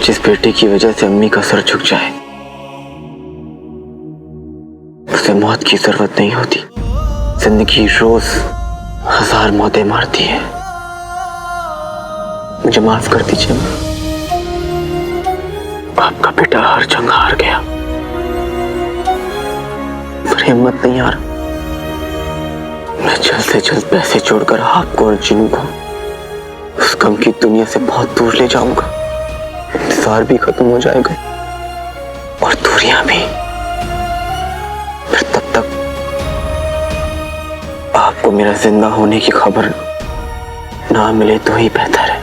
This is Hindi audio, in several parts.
जिस बेटे की वजह से अम्मी का सर झुक जाए उसे मौत की जरूरत नहीं होती। जिंदगी रोज 1000 मौतें मारती है। मुझे माफ कर दीजिए मां। आपका बेटा हर जंग हार गया, पर हिम्मत नहीं हारा। मैं जल्द से जल्द पैसे जोड़कर आपको और जिनू को उस गम की दुनिया से बहुत दूर ले जाऊंगा। इंतजार भी खत्म हो जाएगा और दूरियां भी। फिर तब तक आपको मेरा जिंदा होने की खबर ना मिले तो ही बेहतर है।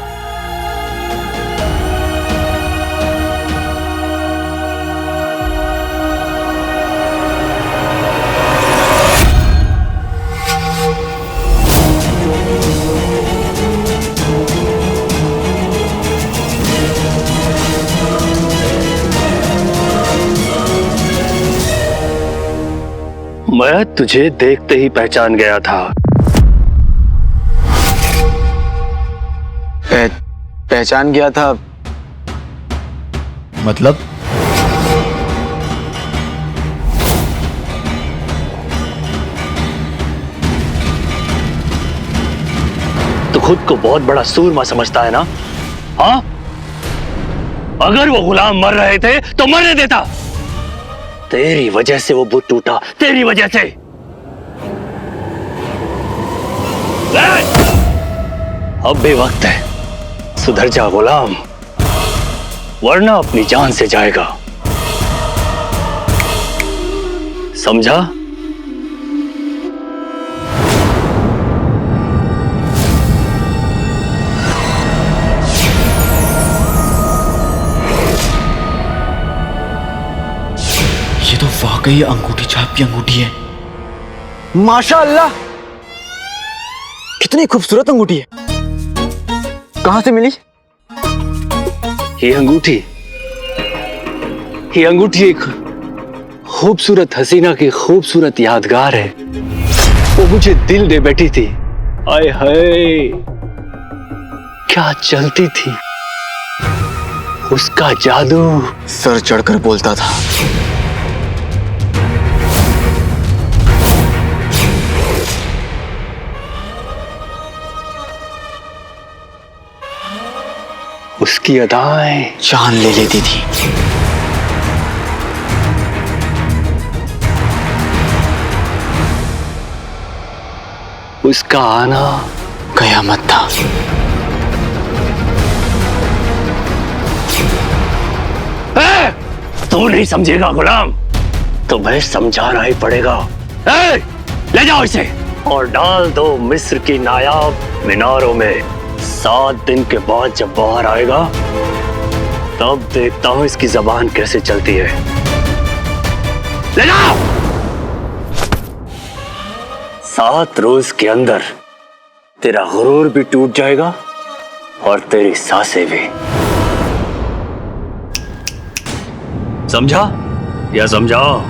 मैं तुझे देखते ही पहचान गया था। पहचान गया था मतलब? तू खुद को बहुत बड़ा सूरमा समझता है ना? हाँ? अगर वो गुलाम मर रहे थे तो मरने देता। तेरी वजह से वो बुत टूटा, तेरी वजह से। अब भी वक्त है, सुधर जा गुलाम, वरना अपनी जान से जाएगा। समझा? ये तो वाकई अंगूठी छाप की अंगूठी है। माशाअल्लाह, कितनी खूबसूरत अंगूठी है। कहां से मिली? ये अंगूठी एक खूबसूरत हसीना की खूबसूरत यादगार है। वो मुझे दिल दे बैठी थी। आए हाय, क्या चलती थी, उसका जादू। सर चढ़कर बोलता था। उसकी अदाएं जान ले लेती थी। उसका आना कयामत था। तू नहीं समझेगा गुलाम, तुम्हें समझाना ही पड़ेगा। ले जाओ इसे और डाल दो मिस्र की नायाब मीनारों में। 7 दिन के बाद जब बाहर आएगा तब देखता हूं इसकी जबान कैसे चलती है। ले जाओ। 7 रोज के अंदर तेरा गुरूर भी टूट जाएगा और तेरी सांसें भी। समझा या समझाओ?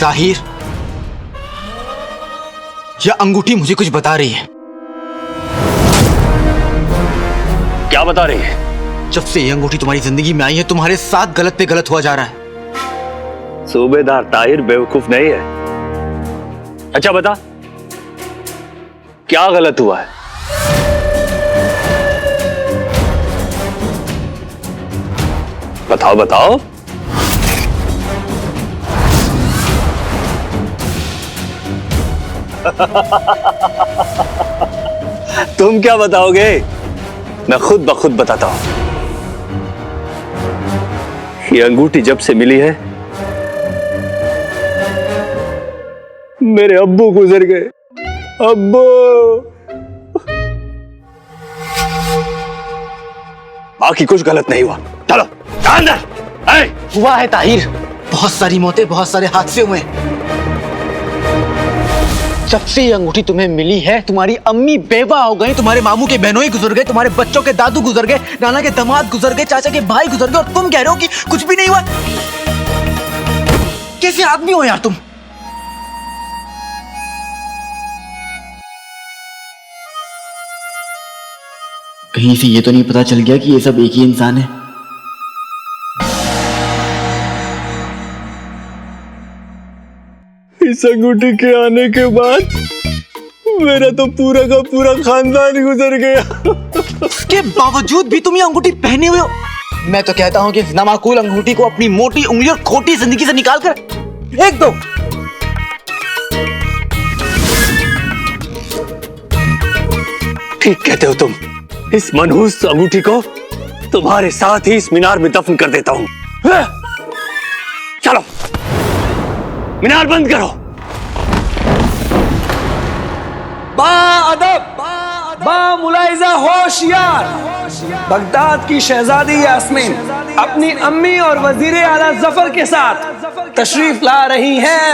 ताहिर, यह अंगूठी मुझे कुछ बता रही है। क्या बता रही है? जब से यह अंगूठी तुम्हारी जिंदगी में आई है, तुम्हारे साथ गलत पे गलत हुआ जा रहा है। सूबेदार ताहिर बेवकूफ नहीं है। अच्छा बता, क्या गलत हुआ है? बताओ बताओ। तुम क्या बताओगे? मैं खुद ब खुद बताता हूं। ये अंगूठी जब से मिली है, मेरे अब्बू गुजर गए। अब्बू। बाकी कुछ गलत नहीं हुआ। चलो अंदर। हुआ है ताहिर, बहुत सारी मौतें, बहुत सारे हादसे हुए। जब से ये अंगूठी तुम्हें मिली है, तुम्हारी अम्मी बेवा हो गई, तुम्हारे मामू के बहनों ही गुजर गए, तुम्हारे बच्चों के दादू गुजर गए, नाना के दामाद गुजर गए, चाचा के भाई गुजर गए, और तुम कह रहे हो कि कुछ भी नहीं हुआ। कैसे आदमी हो यार तुम? कहीं से ये तो नहीं पता चल गया कि ये सब एक ही इंसान है? इस अंगूठी के आने के बाद मेरा तो पूरा का पूरा खानदान गुजर गया। उसके बावजूद भी तुम ये अंगूठी पहने हुए हो। मैं तो कहता हूँ कि इस नामाकूल अंगूठी को अपनी मोटी उंगली और खोटी जिंदगी से निकाल कर फेंक दो। ठीक कहते हो तुम। इस मनहूस अंगूठी को तुम्हारे साथ ही इस मीनार में दफन कर देता हूं। चलो मीनार बंद करो। मुलाइजा होशियार। बगदाद की शहजादी यास्मीन अपनी अम्मी और वजीर आला जफर के साथ तशरीफ ला रही हैं।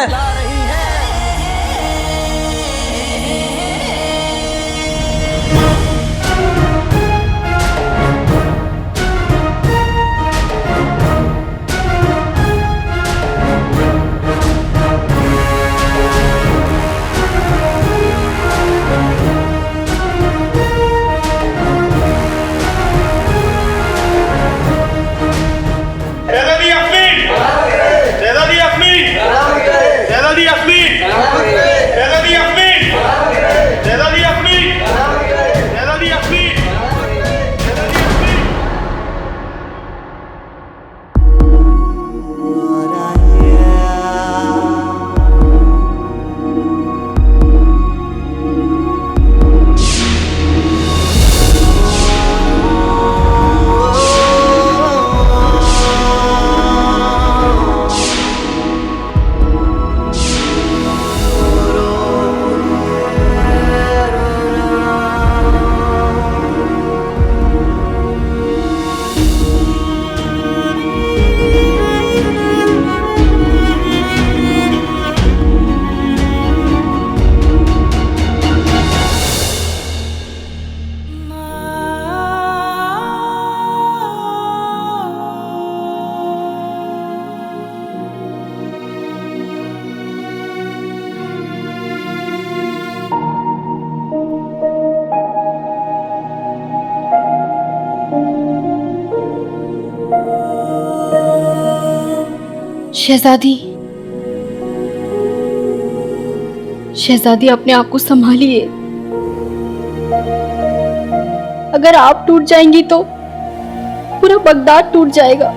शहजादी, शहजादी अपने आप को संभालिए। अगर आप टूट जाएंगी तो पूरा बगदाद टूट जाएगा।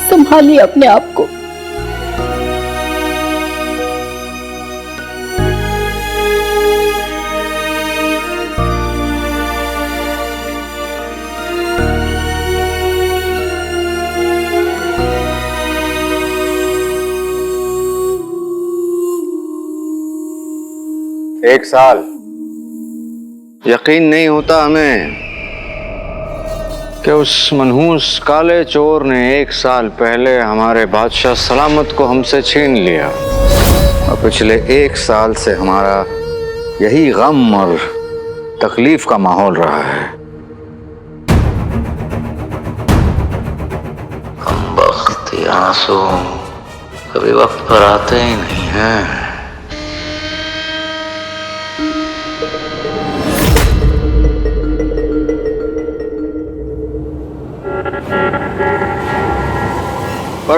संभालिए अपने आप को। एक साल यकीन नहीं होता हमें कि उस मनहूस काले चोर ने 1 साल पहले हमारे बादशाह सलामत को हमसे छीन लिया और पिछले 1 साल से हमारा यही गम और तकलीफ का माहौल रहा है। कमबख्त आंसू कभी वक्त पर आते ही नहीं हैं। और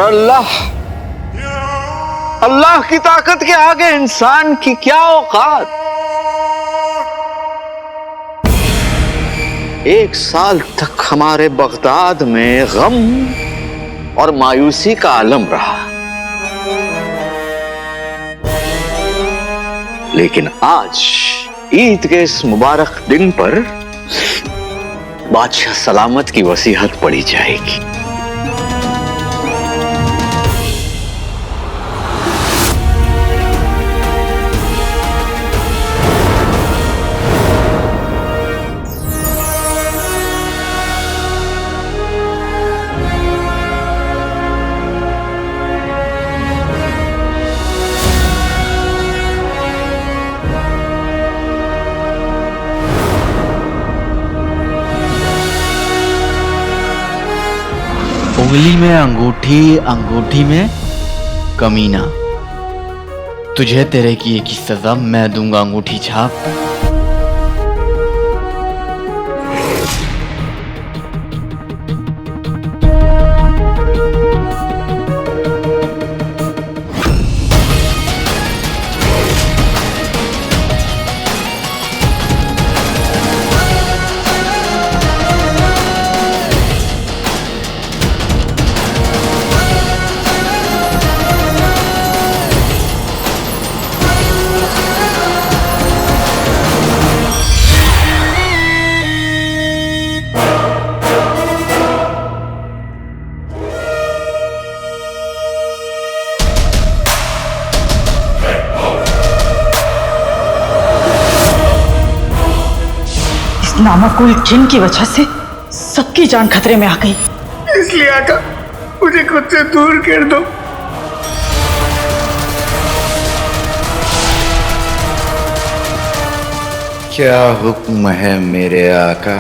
अल्लाह की ताकत के आगे इंसान की क्या औकात। 1 साल तक हमारे बगदाद में गम और मायूसी का आलम रहा, लेकिन आज ईद के इस मुबारक दिन पर बादशाह सलामत की वसीहत पढ़ी जाएगी। उंगली में अंगूठी, अंगूठी में कमीना। तुझे तेरे किए की सजा मैं दूंगा अंगूठी छाप। नामकुल जिन की वजह से सबकी जान खतरे में आ गई। इसलिए आका मुझे खुद से दूर कर दो। क्या हुक्म है मेरे आका?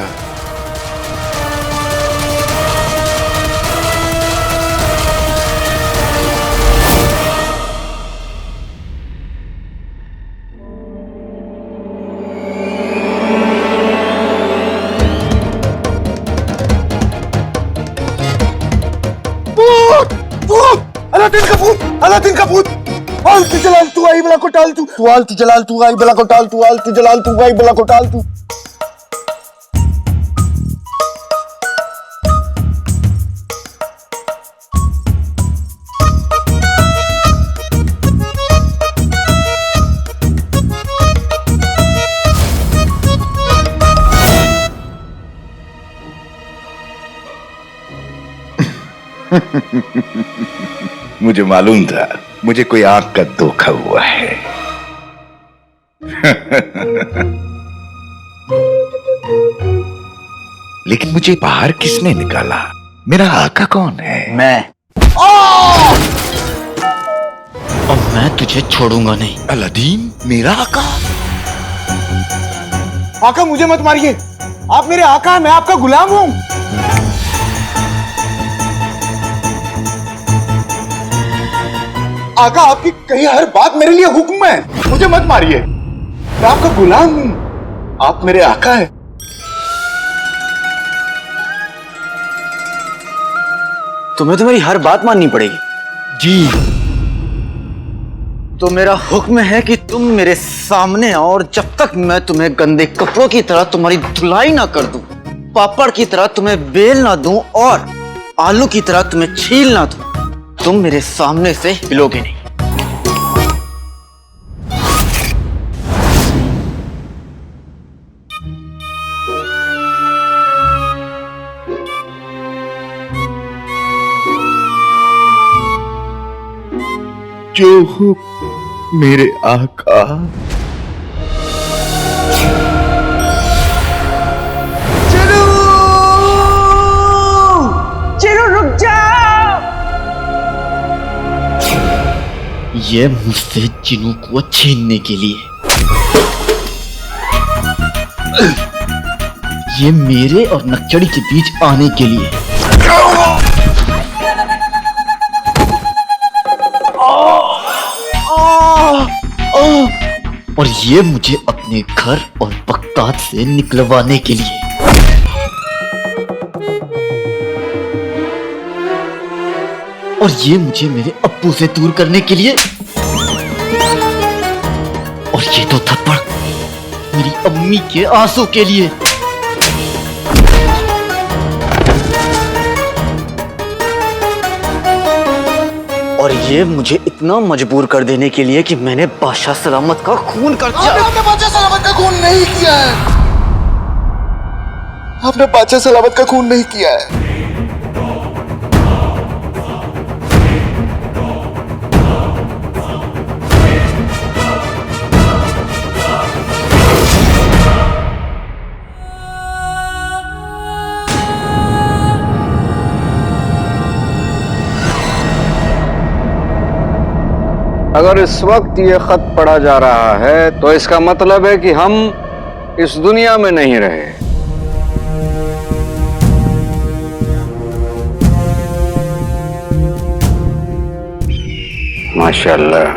अलादीन का भूत, अलादीन का भूत। आलतू जलाल तू आई बला को टाल तू, आलतू जलाल तू आई बला को टाल तू, आलतू जलाल तू आई बला को टाल तू। मुझे मालूम था मुझे कोई आंख का धोखा हुआ है। लेकिन मुझे बाहर किसने निकाला? मेरा आका कौन है? मैं। और मैं तुझे छोड़ूंगा नहीं। अलादीन मेरा आका? आका मुझे मत मारिए, आप मेरे आका हैं, मैं आपका गुलाम हूं। आका आपकी कही हर बात मेरे लिए हुक्म है, मुझे मत मारिए, मैं आपका गुलाम हूं, आप मेरे आका हैं। तुम्हें तो मेरी हर बात माननी पड़ेगी। जी। तो मेरा हुक्म है कि तुम मेरे सामने आओ और जब तक मैं तुम्हें गंदे कपड़ों की तरह तुम्हारी धुलाई ना कर दूं, पापड़ की तरह तुम्हें बेल ना दूं और आलू की तरह तुम्हें छील ना दूं, तुम मेरे सामने से हिलोगे नहीं। जो हो मेरे आका। चिरू रुक जाओ। ये मुझसे चिनू को छीनने के लिए, ये मेरे और नक्चड़ी के बीच आने के लिए। और ये मुझे अपने घर और बगदाद से निकलवाने के लिए। और ये मुझे मेरे अब्बू से दूर करने के लिए। और ये तो थप्पड़ मेरी अम्मी के आंसू के लिए। और ये मुझे इतना मजबूर कर देने के लिए कि मैंने बादशाह सलामत का खून कर दिया। आपने बादशाह सलामत का खून नहीं किया है, आपने बादशाह सलामत का खून नहीं किया है। अगर इस वक्त ये खत पढ़ा जा रहा है तो इसका मतलब है कि हम इस दुनिया में नहीं रहे। माशाअल्लाह,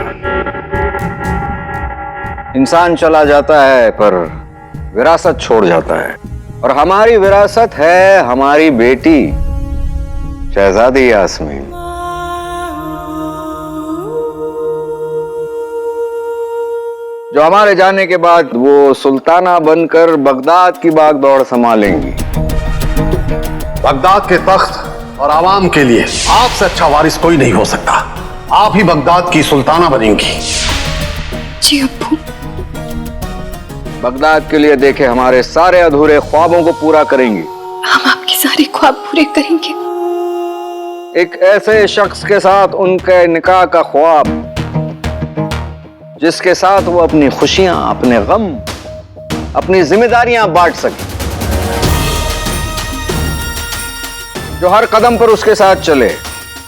इंसान चला जाता है पर विरासत छोड़ जाता है, और हमारी विरासत है हमारी बेटी शहजादी यास्मीन। जो हमारे जाने के बाद वो सुल्ताना बनकर बगदाद की बागदौड़ संभालेंगी। बगदाद के तख्त और आवाम के लिए आपसे अच्छा वारिस कोई नहीं हो सकता। आप ही बगदाद की सुल्ताना बनेंगी। जी अब्बू। बगदाद के लिए देखे हमारे सारे अधूरे ख्वाबों को पूरा करेंगी। हम आपके सारे ख्वाब पूरे करेंगे। एक ऐसे शख्स के साथ उनके निकाह का ख्वाब जिसके साथ वो अपनी खुशियां, अपने गम, अपनी जिम्मेदारियां बांट सके। जो हर कदम पर उसके साथ चले,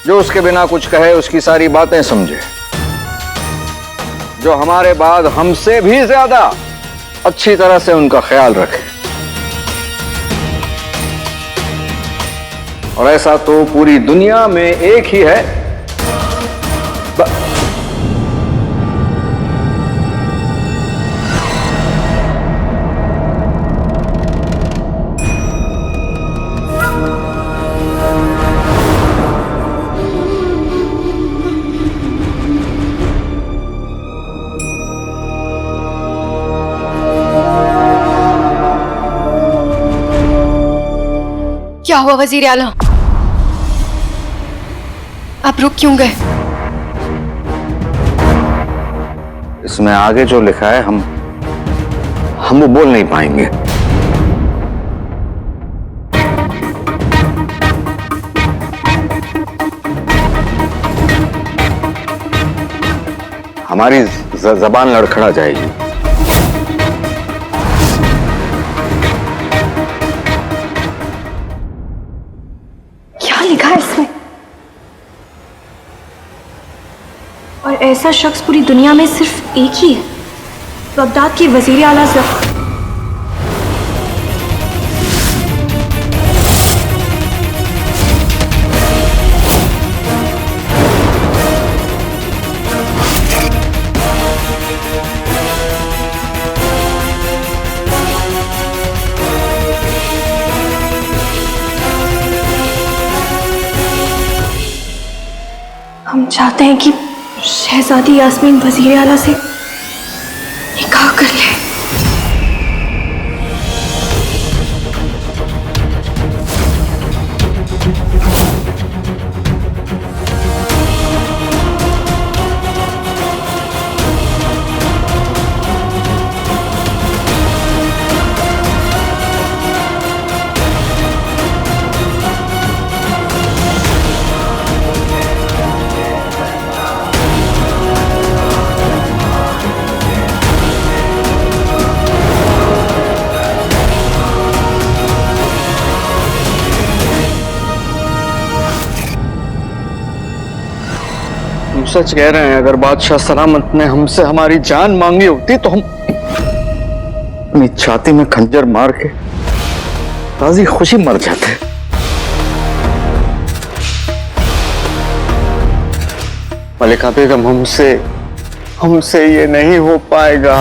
जो उसके बिना कुछ कहे, उसकी सारी बातें समझे, जो हमारे बाद हमसे भी ज्यादा अच्छी तरह से उनका ख्याल रखे। और ऐसा तो पूरी दुनिया में एक ही है। क्या हुआ वजीर आला? आप रुक क्यों गए? इसमें आगे जो लिखा है हम वो बोल नहीं पाएंगे। हमारी जबान लड़खड़ा जाएगी। क्या लिखा है इसमें? और ऐसा शख्स पूरी दुनिया में सिर्फ एक ही है, बगदाद की वजीर आला जफर। हम चाहते हैं कि शहजादी यास्मीन वजीर आला से निकाह कर ले। सच कह रहे हैं, अगर बादशाह सलामत ने हमसे हमारी जान मांगी होती तो हम अपनी छाती में खंजर मार के राजी खुशी मर जाते। मलिका बेगम, हमसे ये नहीं हो पाएगा।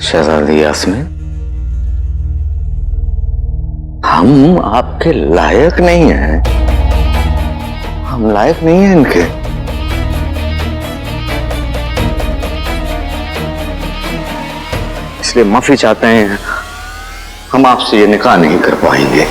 शहजादी यास्मीन, हम आपके लायक नहीं हैं। हम लायक नहीं हैं इनके। इसलिए माफी चाहते हैं, हम आपसे ये निकाह नहीं कर पाएंगे।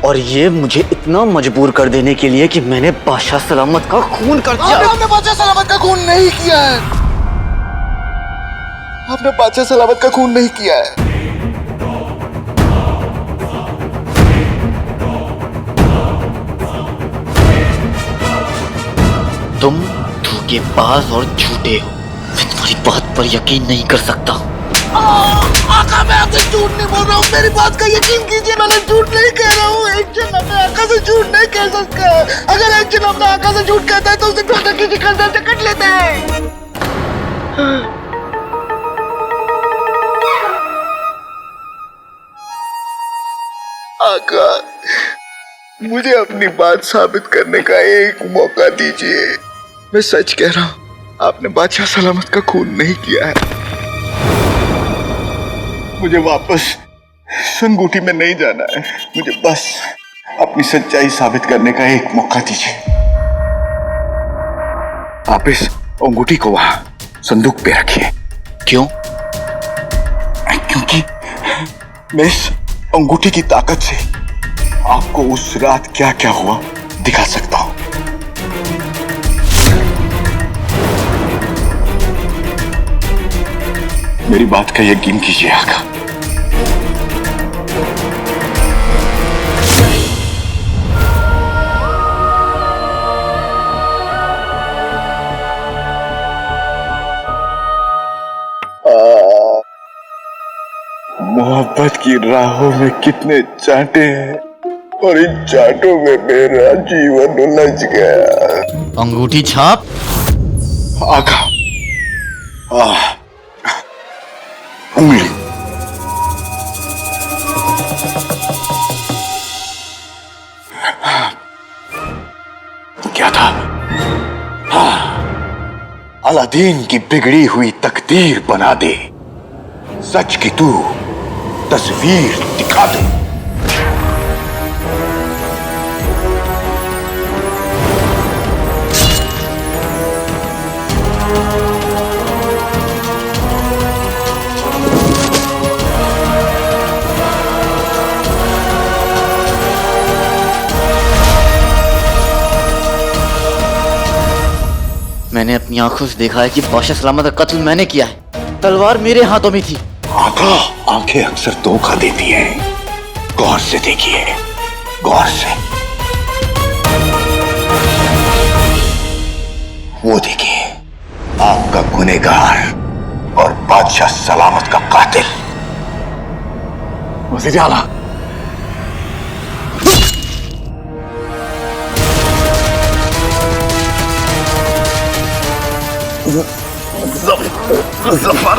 और ये मुझे इतना मजबूर कर देने के लिए कि मैंने बादशाह सलामत का खून कर दिया। आपने बादशाह सलामत का खून नहीं किया है। आपने बादशाह सलामत का खून नहीं किया है। तुम धोखेबाज और झूठे हो। मैं तुम्हारी बात पर यकीन नहीं कर सकता। आका, मैं आपसे झूठ नहीं बोल रहा हूँ। मेरी बात का यकीन कीजिए, मैंने झूठ नहीं कह रहा हूँ। एक जन अपने आका से झूठ नहीं कह सकता। अगर एक जन अपने आका से झूठ कहता है तो उसे ठोकर किसी खंजर से कट लेता है। आका, मुझे अपनी बात साबित करने का एक मौका दीजिए। मैं सच कह रहा हूँ, आपने बादशाह सलामत का खून नहीं किया है। मुझे वापस संगूठी में नहीं जाना है। मुझे बस अपनी सच्चाई साबित करने का एक मौका दीजिए। आप इस अंगूठी को वहां संदूक पे रखिए। क्यों? क्योंकि मैं इस अंगूठी की ताकत से आपको उस रात क्या क्या हुआ दिखा सकता हूं। मेरी बात का यकीन कीजिए आका। मोहब्बत की राहों में कितने चांटे हैं और इन चांटों में मेरा जीवन उलझ गया। अंगूठी छाप। आका, उंगली। क्या था? अलादीन की बिगड़ी हुई तकदीर बना दे, सच की तू तस्वीर दिखा दे। मैंने अपनी आंखों से देखा है कि बादशाह सलामत का कत्ल मैंने किया है। तलवार मेरे हाथों में थी। आका, आंखें अक्सर धोखा देती हैं। गौर से देखिए, गौर से। वो देखिए, आपका गुनहगार और बादशाह सलामत का कातिल। वज़ीर आला, जफर